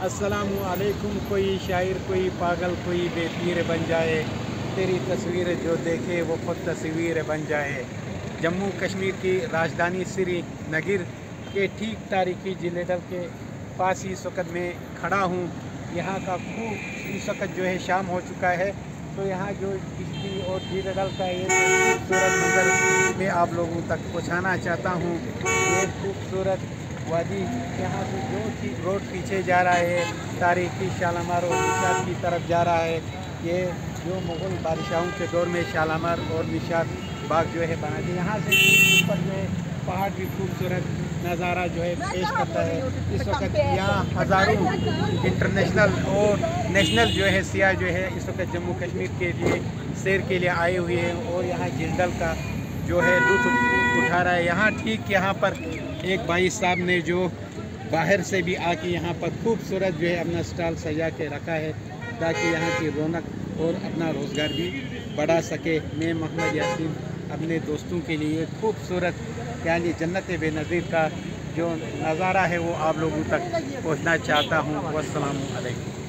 अस्सलामु अलैकुम। कोई शायर कोई पागल कोई बेपीर बन जाए, तेरी तस्वीर जो देखे वो खुद तस्वीर बन जाए। जम्मू कश्मीर की राजधानी श्रीनगर के ठीक तारीखी जिलेडल के पास ही इस वक्त मैं खड़ा हूँ। यहाँ का खूब इस वक्त जो है शाम हो चुका है, तो यहाँ जो किश्ती और जिलेडल का ये खूबसूरत मंजर मैं आप लोगों तक पहुँचाना चाहता हूँ। ये खूबसूरत वादी यहाँ से जो रोड पीछे जा रहा है तारीखी शालामार और निशात की तरफ जा रहा है। ये जो मुग़ल बादशाहों के दौर में शालामार और निशात बाग जो है बना थे। यहाँ से ऊपर जो है पहाड़ भी खूबसूरत नज़ारा जो है पेश करता है। इस वक्त यहाँ हज़ारों इंटरनेशनल और नेशनल जो है सियाह जो है इस वक्त जम्मू कश्मीर के लिए सैर के लिए आए हुए हैं और यहाँ जिलेडल का जो है लुत्फ़ उठा रहा है। यहाँ ठीक यहाँ पर एक भाई साहब ने जो बाहर से भी आके यहाँ पर खूबसूरत जो है अपना स्टॉल सजा के रखा है ताकि यहाँ की रौनक और अपना रोज़गार भी बढ़ा सके। मैं मोहम्मद यासीन अपने दोस्तों के लिए खूबसूरत यानी जन्नत बेनज़ीर का जो नज़ारा है वो आप लोगों तक पहुँचना चाहता हूँ। वस्सलामु अलैकुम।